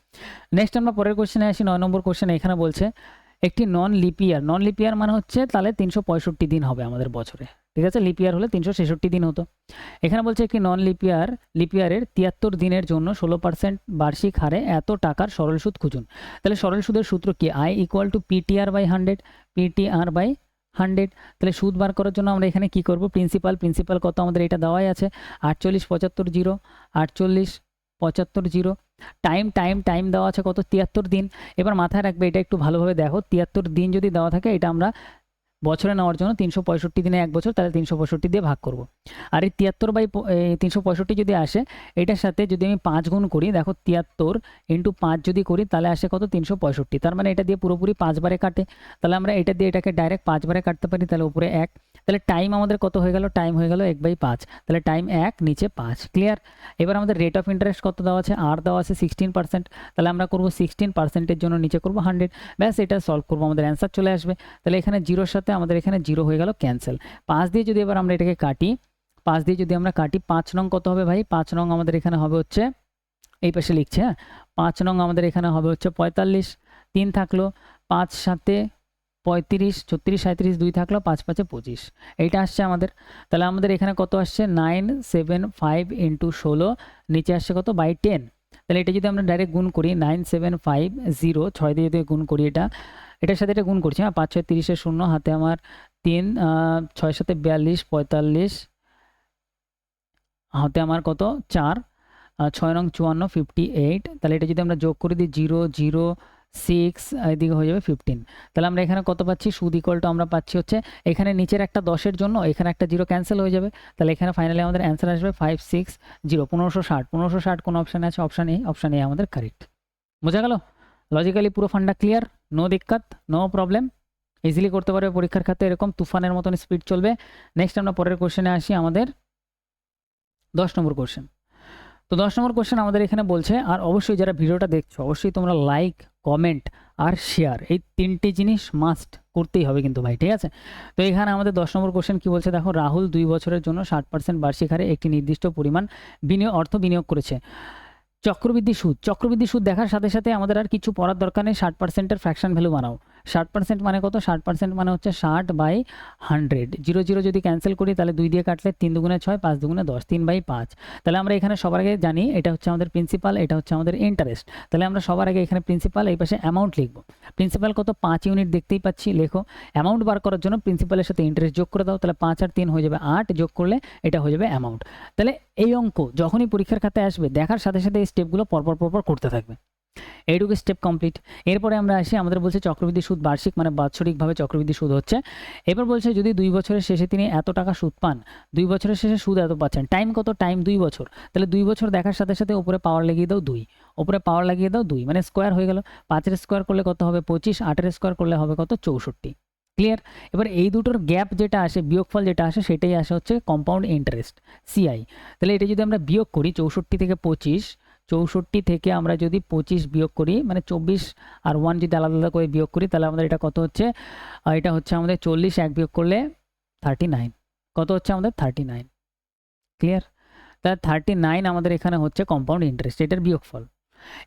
নেক্সট আমরা পরের কোশ্চেনে আসি, 9 নম্বর কোশ্চেনে। এখানে বলছে একটি নন লিপিয়ার মানে হচ্ছে তাহলে 365 দিন হবে আমাদের বছরে, ঠিক আছে। লিপিয়ার হলে 366 দিন হতো। এখানে বলছে একটি নন লিপিয়ারের 73 দিনের জন্য 16% বার্ষিক হারে এত টাকার সরল সুদ খুঁজুন। তাহলে সরল সুদের সূত্র কি, আই = PTR/100, PTR/100। তাহলে সুদ বার করার জন্য আমরা এখানে কি করব, প্রিন্সিপাল কত আমাদের এটা দেওয়াই আছে, 48 75 0, 48 75 জিরো। টাইম টাইম টাইম দেওয়া আছে কত 73 দিন। এবার মাথায় রাখবে এটা একটু ভালোভাবে দেখো, 73 দিন যদি দেওয়া থাকে এটা আমরা বছরে নেওয়ার জন্য 365 দিনে 1 বছর, তাহলে 365 দিয়ে ভাগ করব। আর এই 73/365 যদি আসে, এটার সাথে যদি আমি 5 গুণ করি, দেখো 73 × 5 যদি করি তাহলে আসে কত 365। তার মানে এটা দিয়ে পুরোপুরি 5 বারে কাটে, তাহলে আমরা এটা দিয়ে এটাকে ডাইরেক্ট 5 বারে কাটতে পারি, তাহলে উপরে 1। তাহলে টাইম আমাদের কত হয়ে গেল, টাইম হয়ে গেল 1/5, তাহলে টাইম 1 নিচে 5। ক্লিয়ার। এবার আমাদের রেট অফ ইন্টারেস্ট কত দেওয়া আছে, আর দেওয়া আছে 16%, তাহলে আমরা করব 16%-এর জন্য নিচে করব 100। ব্যাস এটা সলভ করবো, আমাদের অ্যান্সার চলে আসবে। তাহলে এখানে জিরোর সাথে আমাদের এখানে জিরো হয়ে গেল, ক্যান্সেল। 5 দিয়ে যদি এবার আমরা এটাকে কাটি, 5 দিয়ে যদি আমরা কাটি, 5 নং কত হবে ভাই, 5 নং আমাদের এখানে হবে হচ্ছে, এই পাশে লিখছে, হ্যাঁ 5 নং আমাদের এখানে হবে হচ্ছে 45, 3 থাকলো, 5 সাথে 35, 36, 37, 2 থাকলো, 5 5 25, এইটা আসছে আমাদের। তাহলে আমাদের এখানে কত আসছে 975 × 16, নিচে আসছে কত বাই 10। তাহলে এটা যদি আমরা ডাইরেক্ট গুণ করি, 9750, 6 দিয়ে যদি গুণ করি, এটার সাথে এটা গুণ করছি, হ্যাঁ 5 6 30 শূন্য, হাতে আমার 3, 6 7 42, 45, হাতে আমার কত 4, 6 নং 54, 58। তাহলে এটা যদি আমরা যোগ করে দিই 0 0 6, এদিকে হয়ে যাবে 15। তাহলে আমরা এখানে কত পাচ্ছি, সুদ ইকুয়াল টু আমরা পাচ্ছি হচ্ছে, এখানে নিচের একটা 10-এর জন্য এখানে একটা 0 ক্যান্সেল হয়ে যাবে, তাহলে এখানে ফাইনালি আমাদের অ্যান্সার আসবে 560, 1560। 1560 কোন অপশানে আছে, অপশান এ আমাদের কারেক্ট। বোঝা গেল? লজিক্যালি পুরো ফান্ডা ক্লিয়ার, নো দিক্কত, নো প্রবলেম, ইজিলি করতে পারবে পরীক্ষার ক্ষেত্রে, এরকম তুফানের মতন স্পিড চলবে। নেক্সট আমরা পরের কোশ্চেনে আসি, আমাদের 10 নম্বর কোশ্চেন। তো 10 নম্বর কোশ্চেন আমাদের এখানে বলছে, আর অবশ্যই যারা ভিডিওটা দেখছো অবশ্যই তোমরা লাইক, কমেন্ট আর শেয়ার, এই 3টি জিনিস মাস্ট করতেই হবে কিন্তু ভাই, ঠিক আছে? তো এখানে আমাদের 10 নম্বর কোশ্চেন কি বলছে, দেখো রাহুল 2 বছরের জন্য 60% বার্ষিক হারে একটি নির্দিষ্ট পরিমাণ অর্থ বিনিয়োগ করেছে। চক্রবৃদ্ধি সুদ দেখার সাথে সাথে আমাদের আর কিছু পড়ার দরকার নেই, 60%-এর ফ্র্যাকশন ভ্যালু বানাও। 60% মানে কত, 60% মানে হচ্ছে 60/100। 0 0 যদি ক্যান্সেল করি তাহলে 2 দিয়ে কাটলে 3 দুগুণে 6, 5 দুগুণে 10, 3/5। তাহলে আমরা এখানে সবার আগে জানি এটা হচ্ছে আমাদের প্রিন্সিপাল, এটা হচ্ছে আমাদের ইন্টারেস্ট। তাহলে আমরা সবার আগে এখানে প্রিন্সিপাল, এই পাশে অ্যামাউন্ট লিখবো। প্রিন্সিপাল কত 5 ইউনিট দেখতেই পাচ্ছি, লেখো। অ্যামাউন্ট বার করার জন্য প্রিন্সিপালের সাথে ইন্টারেস্ট যোগ করে দাও, তাহলে 5 আর 3 হয়ে যাবে 8, যোগ করলে এটা হয়ে যাবে অ্যামাউন্ট। তাহলে এই অঙ্ক যখনই পরীক্ষার খাতায় আসবে দেখার সাথে সাথে এই স্টেপগুলো পরপর করতে থাকবে। এইটুকু স্টেপ কমপ্লিট। এরপরে আমরা আসি, আমাদের বলছে চক্রবৃদ্ধি সুদ বার্ষিক মানে বাৎসরিকভাবে চক্রবৃদ্ধি সুদ হচ্ছে। এবার বলছে যদি 2 বছরের শেষে তিনি এত টাকা সুদ পান, 2 বছরের শেষে সুদ এত পাচ্ছেন, টাইম কত, টাইম 2 বছর। তাহলে 2 বছর দেখার সাথে সাথে উপরে পাওয়ার লাগিয়ে দাও 2, উপরে পাওয়ার লাগিয়ে দাও 2, মানে স্কোয়ার হয়ে গেল। 5-এর স্কোয়ার করলে কত হবে 25, 8-এর স্কোয়ার করলে হবে কত 64। ক্লিয়ার। এবার এই দুটোর গ্যাপ যেটা আসে, বিয়োগফল যেটা আসে, সেটাই আসে হচ্ছে কম্পাউন্ড ইন্টারেস্ট, সিআই। তাহলে এটা যদি আমরা বিয়োগ করি 64 থেকে 25, 64 থেকে আমরা যদি 25 বিয়োগ করি, মানে 24 আর 1 যদি আলাদা আলাদা করে বিয়োগ করি, তাহলে আমাদের এটা কত হচ্ছে, এটা হচ্ছে আমাদের 40, 1 বিয়োগ করলে 39, কত হচ্ছে আমাদের 39। ক্লিয়ার। তাহলে 39 আমাদের এখানে হচ্ছে কম্পাউন্ড ইন্টারেস্ট, এটার বিয়োগফল।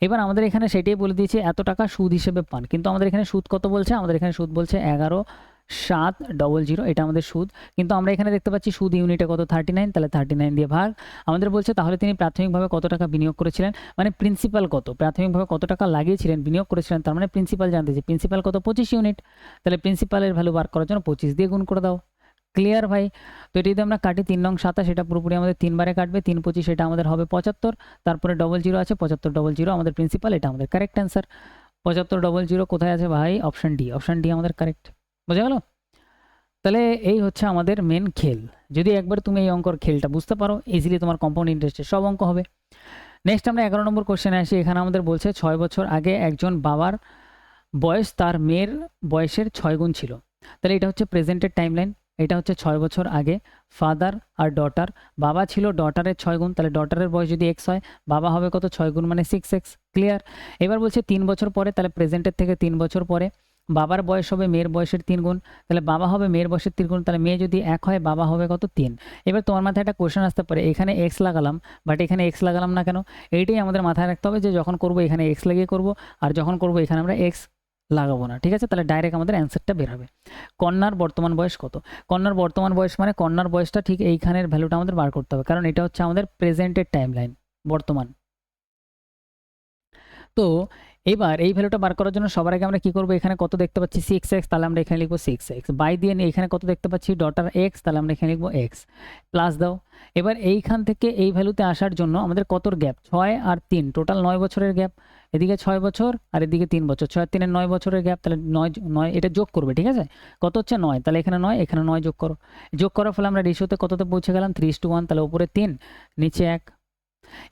এবার আমাদের এখানে সেটাই বলে দিয়েছে এত টাকা সুদ হিসেবে পান, কিন্তু আমাদের এখানে সুদ কত বলছে, আমাদের এখানে সুদ বলছে 11,700, এটা আমাদের সুদ। কিন্তু আমরা এখানে দেখতে পাচ্ছি সুদ ইউনিটে কত 39, তাহলে 39 দিয়ে ভাগ। আমাদের বলছে তাহলে তিনি প্রাথমিকভাবে কত টাকা বিনিয়োগ করেছিলেন, মানে প্রিন্সিপাল কত, প্রাথমিকভাবে কত টাকা লাগিয়েছিলেন, বিনিয়োগ করেছিলেন, তার মানে প্রিন্সিপাল জানতে চাই। প্রিন্সিপাল কত 25 ইউনিট, তাহলে প্রিন্সিপালের ভ্যালু বার করার জন্য 25 দিয়ে গুণ করে দাও। ক্লিয়ার ভাই? তো এটি যদি আমরা কাটি 3 নং 27, এটা পুরোপুরি আমাদের 3 বারে কাটবে, 3 25, এটা আমাদের হবে 75, তারপরে 00 আছে, 75 00 আমাদের প্রিন্সিপাল, এটা আমাদের কারেক্ট অ্যান্সার। 75 00 কোথায় আছে ভাই, অপশান ডি, অপশান ডি আমাদের কারেক্ট। বোঝা গেল? তাহলে এই হচ্ছে আমাদের মেন খেল। যদি একবার তুমি এই অঙ্কর খেলটা বুঝতে পারো, ইজিলি তোমার কম্পাউন্ড ইন্টারেস্টের সব অঙ্ক হবে। নেক্সট আমরা 11 নম্বর কোশ্চেনে আসি। এখানে আমাদের বলছে 6 বছর আগে একজন বাবার বয়স তার মেয়ের বয়সের 6 গুণ ছিল। তাহলে এটা হচ্ছে প্রেজেন্টের টাইমলাইন, এটা হচ্ছে 6 বছর আগে, ফাদার আর ডটার। বাবা ছিল ডটারের 6 গুণ, তাহলে ডটারের বয়স যদি এক্স হয়, বাবা হবে কত 6 গুণ মানে 6x। ক্লিয়ার। এবার বলছে 3 বছর পরে, তাহলে প্রেজেন্টের থেকে 3 বছর পরে বাবার বয়স হবে মেয়ের বয়সের 3 গুণ, তাহলে বাবা হবে মেয়ের বয়সের 3 গুণ, তাহলে মেয়ে যদি 1 হয় বাবা হবে কত 3। এবার তোমার মাথায় একটা কোশ্চেন আসতে পারে, এখানে এক্স লাগালাম বাট এখানে এক্স লাগালাম না কেন? এইটাই আমাদের মাথায় রাখতে হবে যে যখন করবো এখানে এক্স লাগিয়ে করবো, আর যখন করবো এখানে আমরা এক্স লাগাবো না। ঠিক আছে, তাহলে ডাইরেক্ট আমাদের অ্যান্সারটা বের হবে। কন্যার বর্তমান বয়স কত? কন্যার বর্তমান বয়স মানে কন্যার বয়সটা ঠিক এইখানের ভ্যালুটা আমাদের বার করতে হবে, কারণ এটা হচ্ছে আমাদের প্রেজেন্টের টাইমলাইন, বর্তমান। তো এবার এই ভ্যালুটা বার করার জন্য সবার আগে আমরা কি করব, এখানে কত দেখতে পাচ্ছি 6x, তাহলে আমরা এখানে লিখবো 6x, বাই দিয়ে নিয়ে এখানে কত দেখতে পাচ্ছি ডটার x, তাহলে আমরা এখানে লিখবো x, প্লাস দাও। এবার এইখান থেকে এই ভ্যালুতে আসার জন্য আমাদের কতর গ্যাপ, 6 আর 3, টোটাল 9 বছরের গ্যাপ, এদিকে 6 বছর আর এদিকে 3 বছর, 6 আর 3 এর 9 বছরের গ্যাপ, তাহলে 9 এটা যোগ করবে, ঠিক আছে, কত হচ্ছে 9, তাহলে এখানে 9 এখানে 9 যোগ করো, যোগ করার ফলে আমরা রেশিওতে কততে পৌঁছে গেলাম 3:1, তাহলে উপরে 3 নিচে 1।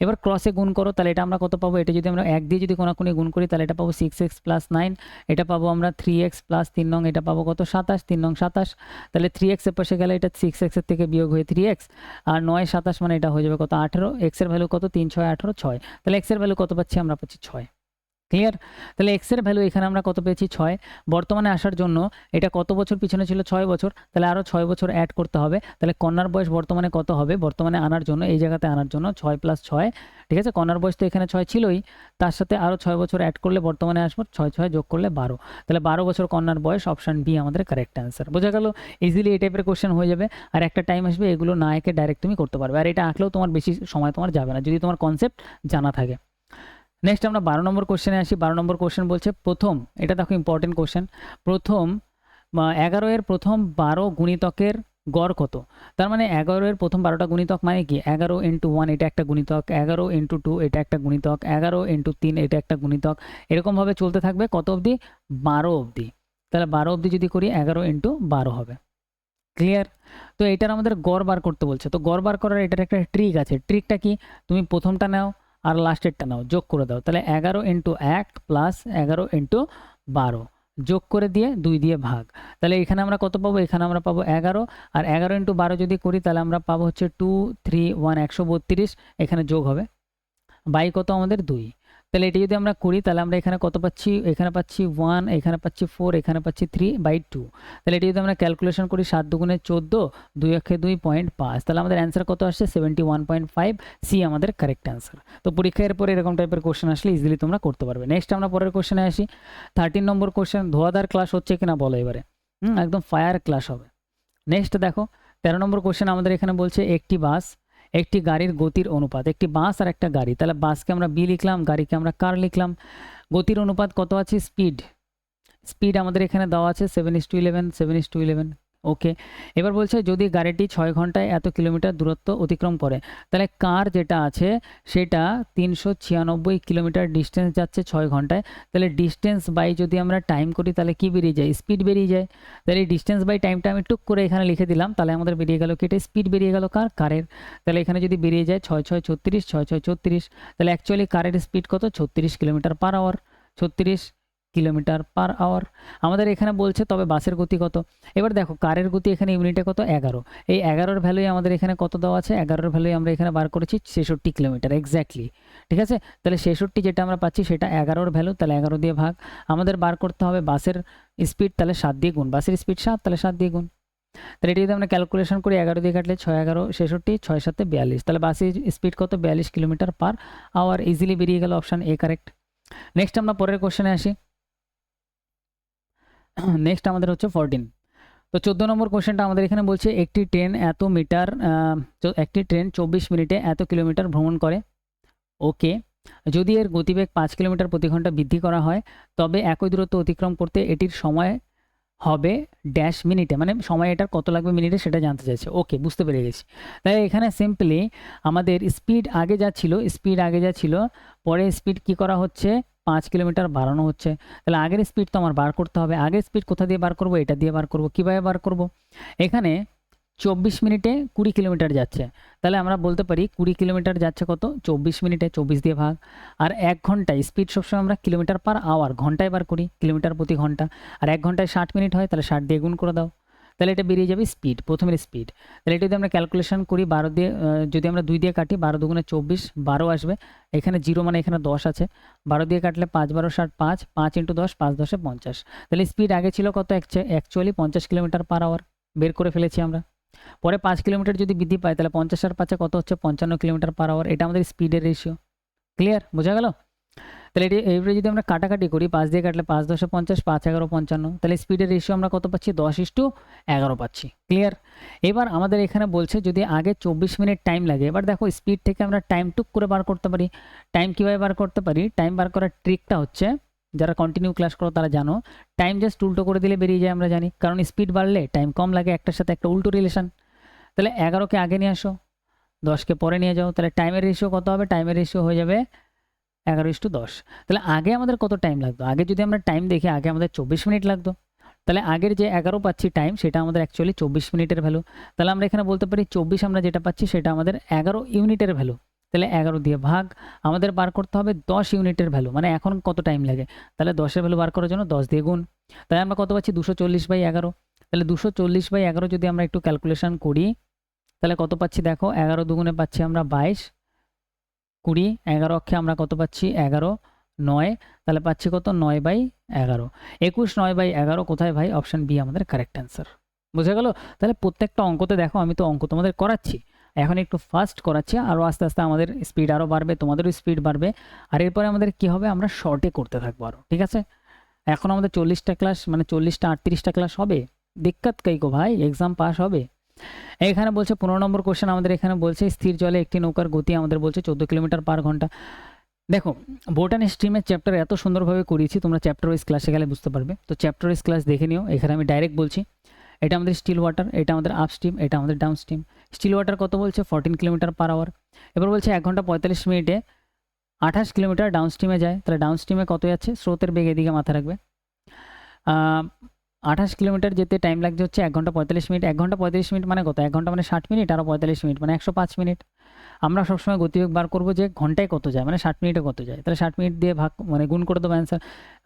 এবার ক্রসে গুণ করো, তাহলে এটা আমরা কত পাবো, এটা যদি আমরা 1 দিয়ে যদি কোনাকুনি গুণ করি তাহলে এটা পাবো 6x প্লাস 9, এটা পাবো আমরা 3x প্লাস 3 নং, এটা পাবো কত 27, 3 নং 27, তাহলে 3x এর পাশে গেলে এটা 6x এর থেকে বিয়োগ হয়ে 3x, আর 9 27 মানে এটা হয়ে যাবে কত 18, x এর ভ্যালু কত 3 6 18 6, তাহলে x এর ভ্যালু কত পাচ্ছি আমরা, পাচ্ছি 6। ক্লিয়ার? তাহলে x এর ভ্যালু এখানে আমরা কত পেয়েছি 6। বর্তমানে আসার জন্য এটা কত বছর পিছনে ছিল 6 বছর, তাহলে আরও 6 বছর অ্যাড করতে হবে, তাহলে কন্যার বয়স বর্তমানে কত হবে, বর্তমানে আনার জন্য এই জায়গাতে আনার জন্য 6 প্লাস 6, ঠিক আছে, কন্যার বয়স তো এখানে 6 ছিলই, তার সাথে আরও 6 বছর অ্যাড করলে বর্তমানে আসবো 6 6 যোগ করলে 12, তাহলে 12 বছর কন্যার বয়স, অপশান বি আমাদের কারেক্ট অ্যান্সার। বোঝা গেল? ইজিলি এই টাইপের কোশ্চেন হয়ে যাবে, আর একটা টাইম আসবে এগুলো না এঁকে ডাইরেক্ট তুমি করতে পারবে, আর এটা আঁকলেও তোমার বেশি সময় তোমার যাবে না যদি তোমার কনসেপ্ট জানা থাকে। নেক্সট আমরা 12 নম্বর কোশ্চেনে আসি। 12 নম্বর কোশ্চেন বলছে প্রথম, এটা দেখো ইম্পর্টেন্ট কোশ্চেন, প্রথম 11 এর প্রথম 12 গুণিতকের গড় কত। তার মানে 11 এর প্রথম 12টা গুণিতক মানে কি, 11 × 1 এটা একটা গুণিতক, 11 × 2 এটা একটা গুণিতক, 11 × 3 এটা একটা গুণিতক, এরকমভাবে চলতে থাকবে কত অবধি, 12 অবধি। তাহলে 12 অবধি যদি করি 11 × 12 হবে। ক্লিয়ার? তো এটার আমাদের গড় বার করতে বলছে, তো গড় বার করার এটার একটা ট্রিক আছে। ট্রিকটা কি, তুমি প্রথমটা নাও আর লাস্টেরটা নাও, যোগ করে দাও, তাহলে 11 × 1 প্লাস 11 × 12 যোগ করে দিয়ে 2 দিয়ে ভাগ, তাহলে এখানে আমরা কত পাবো, এখানে আমরা পাবো 11, আর 11 × 12 যদি করি তাহলে আমরা পাবো হচ্ছে 2 3 1 132, এখানে যোগ হবে, বাই কত আমাদের 2, তাহলে এটা যদি আমরা করি তাহলে আমরা এখানে কত পাচ্ছি, এখানে পাচ্ছি 1, এখানে পাচ্ছি 4, এখানে পাচ্ছি 3/2, তাহলে এটা যদি আমরা ক্যালকুলেশন করি 7 দুগুণে 14, 2 একে 2.5, তাহলে আমাদের অ্যান্সার কত আসছে 71.5, সি আমাদের কারেক্ট অ্যান্সার। তো পরীক্ষার পরে এরকম টাইপের কোশ্চেন আসলে ইজিলি তোমরা করতে পারবে। নেক্সট আমরা পরের কোশ্চেনে আসি, 13 নম্বর কোশ্চেন, ধোয়াধার ক্লাস হচ্ছে কিনা বলো এবারে, একদম ফায়ার ক্লাস হবে। নেক্সট দেখো 13 নম্বর কোশ্চেন আমাদের এখানে বলছে একটি বাস একটি গাড়ির গতির অনুপাত, একটি বাস আর একটা গাড়ি, তাহলে বাসকে আমরা বি লিখলাম, গাড়িকে আমরা কার লিখলাম, গতির অনুপাত কত আছে, স্পিড আমাদের এখানে দেওয়া আছে 7:11, 7:11, ওকে। এবার বলছে যদি গাড়িটি 6 ঘন্টায় এত কিলোমিটার দূরত্ব অতিক্রম করে, তাহলে কার যেটা আছে সেটা 396 কিলোমিটার ডিস্টেন্স যাচ্ছে 6 ঘন্টায়, তাহলে ডিস্টেন্স বাই যদি আমরা টাইম করি তাহলে কি বেরিয়ে যায়, স্পিড বেরিয়ে যায়। তাহলে এই ডিস্টেন্স বাই টাইমটা আমি টুক করে এখানে লিখে দিলাম, তাহলে আমাদের বেরিয়ে গেল কেটে স্পিড বেরিয়ে গেল কারের, তাহলে এখানে যদি বেরিয়ে যায় 6 6 36, 6 6 36, তাহলে অ্যাকচুয়ালি কারের স্পিড কত 36 kilometre per hour, 36 kilometre per hour. আমাদের এখানে বলছে তবে বাসের গতি কত, এবার দেখো কারের গতি এখানে ইউনিটে কত 11, এই 11-র ভ্যালুই আমাদের এখানে কত দেওয়া আছে, 11-র ভ্যালুই আমরা এখানে বার করেছি 66 কিলোমিটার এক্স্যাক্টলি, ঠিক আছে। তাহলে 66 যেটা আমরা পাচ্ছি সেটা 11-র ভ্যালু, তাহলে 11 দিয়ে ভাগ, আমাদের বার করতে হবে বাসের স্পিড, তাহলে 7 দিয়ে গুণ, বাসের স্পিড 7, তাহলে 7 দিয়ে গুণ, তাহলে এটি যদি আমরা ক্যালকুলেশন করি 11 দিয়ে কাটলে 6 11 66, 6 7 42, তাহলে বাসের স্পিড কত 42 কিলোমিটার পার আওয়ার, ইজিলি বেরিয়ে গেল অপশান এ কারেক্ট। নেক্সট আমরা পরের কোশ্চেনে আসি, নেক্সট আমাদের হচ্ছে 14। তো 14 নম্বর কোশ্চেনটা আমাদের এখানে বলছে একটি ট্রেন 24 মিনিটে এত কিলোমিটার ভ্রমণ করে, ওকে। যদি এর গতিবেগ 5 কিলোমিটার প্রতি ঘন্টা বৃদ্ধি করা হয় তবে একই দূরত্ব অতিক্রম করতে এটির সময় হবে ড্যাশ মিনিটে, মানে সময় এটার কত লাগবে মিনিটে সেটা জানতে চাইছে, ওকে বুঝতে পেরে গেছি। তাই এখানে সিম্পলি আমাদের স্পিড আগে যা ছিল পরে স্পিড কি করা হচ্ছে 5 কিলোমিটার বাড়ানো হচ্ছে, তাহলে আগের স্পিড তো আমার বার করতে হবে, আগের স্পিড কোথা দিয়ে বার করব, এটা দিয়ে বার করব, কীভাবে বার করব, এখানে 24 মিনিটে 20 কিলোমিটার যাচ্ছে, তাহলে আমরা বলতে পারি 20 কিলোমিটার যাচ্ছে কত 24 মিনিটে, 24 দিয়ে ভাগ, আর 1 ঘন্টায় স্পিড সবসময় আমরা কিলোমিটার পার আওয়ার ঘন্টায় বার করি, কিলোমিটার প্রতি ঘন্টা, আর 1 ঘন্টায় 60 মিনিট হয়, তাহলে 60 দিয়ে গুণ করে দাও, তাহলে এটা বেরিয়ে যাবে স্পিড, প্রথমের স্পিড। তাহলে এটা যদি আমরা ক্যালকুলেশন করি 12 দিয়ে যদি আমরা 2 দিয়ে কাটি 12 দুগুণে 24, 12 আসবে, এখানে 0 মানে এখানে 10 আছে, 12 দিয়ে কাটলে 5 12 60, 5 5 × 10, 5 10 50, তাহলে স্পিড আগে ছিল কত অ্যাকচুয়ালি 50 কিলোমিটার পার আওয়ার, বের করে ফেলেছি আমরা। পরে 5 কিলোমিটার যদি বৃদ্ধি পায় তাহলে 50 আর 5 কত হচ্ছে 55 কিলোমিটার পার আওয়ার, এটা আমাদের স্পিডের রেশিও। ক্লিয়ার? বোঝা গেল? তাহলে এইবারে যদি আমরা কাটাকাটি করি 5 দিয়ে কাটলে 5 10 50, 5 11 55, তাহলে স্পিডের রেশিও আমরা কত পাচ্ছি 10:11 পাচ্ছি। ক্লিয়ার? এবার আমাদের এখানে বলছে যদি আগে 24 মিনিট টাইম লাগে, এবার দেখো স্পিড থেকে আমরা টাইম টুক করে বার করতে পারি। টাইম কীভাবে বার করতে পারি, টাইম বার করার ট্রিকটা হচ্ছে যারা কন্টিনিউ ক্লাস করো তারা জানো টাইম জাস্ট উল্টো করে দিলে বেরিয়ে যায়, আমরা জানি, কারণ স্পিড বাড়লে টাইম কম লাগে, একটার সাথে একটা উল্টো রিলেশন। তাহলে 11কে আগে নিয়ে আসো, 10কে পরে নিয়ে যাও, তাহলে টাইমের রেশিও কত হবে? টাইমের রেশিও হয়ে যাবে 11:10। তাহলে আগে আমাদের কত টাইম লাগতো? আগে যদি আমরা টাইম দেখি, আগে আমাদের 24 মিনিট লাগতো। তাহলে আগের যে 11 পাচ্ছি টাইম, সেটা আমাদের অ্যাকচুয়ালি 24 মিনিটের ভ্যালু। তাহলে আমরা এখানে বলতে পারি 24 আমরা যেটা পাচ্ছি সেটা আমাদের 11 ইউনিটের ভ্যালু। তাহলে 11 দিয়ে ভাগ, আমাদের বার করতে হবে 10 ইউনিটের ভ্যালু, মানে এখন কত টাইম লাগে। তাহলে 10-এর ভ্যালু বার করার জন্য 10 দিয়ে গুণ। তাহলে আমরা কত পাচ্ছি? 240/11। তাহলে 240/11 যদি আমরা একটু ক্যালকুলেশন করি, তাহলে কত পাচ্ছি দেখো, 11 দুগুণে পাচ্ছি আমরা 22, 20, 11 অক্ষে আমরা কত পাচ্ছি? 11, 9, তাহলে পাচ্ছি কত? 9/11। 21 9/11 কোথায় ভাই? অপশান বি আমাদের কারেক্ট অ্যান্সার। বুঝে গেল? তাহলে প্রত্যেকটা অঙ্কতে দেখো, আমি তো অঙ্ক তোমাদের করাচ্ছি, এখন একটু ফাস্ট করাচ্ছি, আরও আস্তে আস্তে আমাদের স্পিড আরও বাড়বে, তোমাদেরও স্পিড বাড়বে। আর এরপরে আমাদের কি হবে? আমরা শর্টে করতে থাকবো আরও, ঠিক আছে? এখন আমাদের 40টা ক্লাস, মানে 40টা 38টা ক্লাস হবে, দিক্কত কই কো ভাই, এক্সাম পাস হবে। এখানে বলছে 15 নম্বর কোশ্চেন আমাদের এখানে বলছে স্থির জলে একটি নৌকার গতি আমাদের বলছে 14 কিলোমিটার পার ঘন্টা। দেখো, বোটানি স্ট্রিমের চ্যাপ্টার এত সুন্দরভাবে করিয়েছি, তোমরা চ্যাপ্টার ওয়াইজ ক্লাসে গেলে বুঝতে পারবে। তো চ্যাপ্টার ওয়াইজ ক্লাস দেখে নিও। এখানে আমি ডাইরেক্ট বলছি, এটা আমাদের স্টিল ওয়াটার, এটা আমাদের আপ স্ট্রিম, এটা আমাদের ডাউন স্ট্রিম। স্টিল ওয়াটার কত বলছে? 14 কিলোমিটার পার আওয়ার। এবার বলছে 1 ঘন্টা 45 মিনিটে 28 কিলোমিটার ডাউন স্ট্রিমে যায়। তাহলে ডাউন স্ট্রিমে কত যাচ্ছে? স্রোতের বেগ এদিকে মাথা রাখবে। 28 কিলোমিটার যেতে টাইম লাগছে হচ্ছে 1 ঘন্টা 45 মিনিট। 1 ঘন্টা 45 মিনিট মানে কত? 1 ঘন্টা মানে 60 মিনিট, আরও 45 মিনিট মানে 105 মিনিট। আমরা সবসময় গতিবেগ বার করবো যে ঘন্টায় কত যায়, মানে 60 মিনিটে কত যায়। তাহলে 60 মিনিট দিয়ে ভাগ, মানে গুণ করে দেবো, অ্যান্সার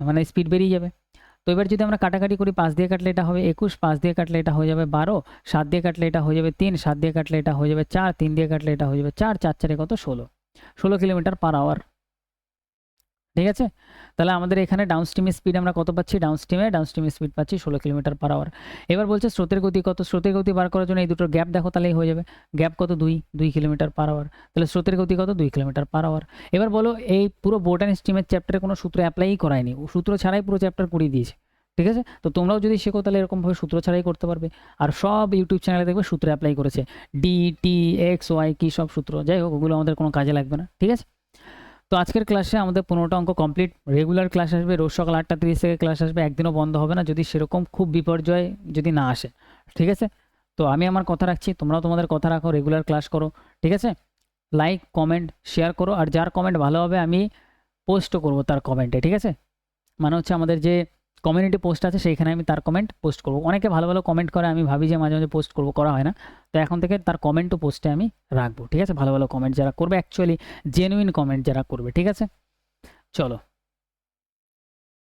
মানে স্পিড বেরিয়ে যাবে। তো এবার যদি আমরা কাটাকাটি করি, 5 দিয়ে কাটলে এটা হবে 21, 5 দিয়ে কাটলে এটা হয়ে যাবে 12, 7 দিয়ে কাটলে এটা হয়ে যাবে 3, 7 দিয়ে কাটলে এটা হয়ে যাবে 4, 3 দিয়ে কাটলে এটা হয়ে যাবে 4, 4 4 কত? 16 কিলোমিটার পার আওয়ার। ঠিক আছে? তাহলে আমাদের এখানে ডাউন স্ট্রিমের স্পিড আমরা কত পাচ্ছি? ডাউন স্ট্রিমের স্পিড পাচ্ছি 16 কিলোমিটার পার আওয়ার। এবার বলছে স্রোতের গতি কত? স্রোতের গতি বার করার জন্য এই দুটোর গ্যাপ দেখো, তাহলেই হয়ে যাবে। গ্যাপ কত? 2 কিলোমিটার পার আওয়ার। তাহলে স্রোতের গতি কত? 2 কিলোমিটার পার আওয়ার। এবার বলো, এই পুরো বোটানি স্ট্রিমের চ্যাপ্টারে কোনো সূত্র অ্যাপ্লাই করায়নি, সূত্র ছাড়াই পুরো চ্যাপ্টার করিয়ে দিয়েছে। ঠিক আছে? তো তোমরাও যদি শেখো তাহলে এরকমভাবে সূত্র ছাড়াই করতে পারবে। আর সব ইউটিউব চ্যানেলে দেখবে সূত্র অ্যাপ্লাই করেছে, ডি, টি, এক্স, ওয়াই, কী সব সূত্র, যাই হোক ওগুলো আমাদের কোনো কাজে লাগবে না। ঠিক আছে? তো আজকের ক্লাসে আমাদের 15টা অঙ্ক কমপ্লিট। রেগুলার ক্লাস আসবে, রোজ সকাল 8:30 থেকে ক্লাস আসবে, একদিনও বন্ধ হবে না যদি সেরকম খুব বিপর্যয় যদি না আসে। ঠিক আছে? তো আমি আমার কথা রাখছি, তোমরাও তোমাদের কথা রাখো, রেগুলার ক্লাস করো। ঠিক আছে? লাইক, কমেন্ট, শেয়ার করো, আর যার কমেন্ট ভালো হবে আমি পোস্টও করবো তার কমেন্টে। ঠিক আছে? মানে হচ্ছে আমাদের যে কমিউনিটি পোস্ট আছে সেইখানে আমি তার কমেন্ট পোস্ট করবো। অনেকে ভালো ভালো কমেন্ট করে, আমি ভাবি যে মাঝে মাঝে পোস্ট করবো, করা হয় না। তো এখন থেকে তার কমেন্টও পোস্টে আমি রাখবো। ঠিক আছে? ভালো ভালো কমেন্ট যারা করবে, অ্যাকচুয়ালি জেনুইন কমেন্ট যারা করবে। ঠিক আছে? চলো।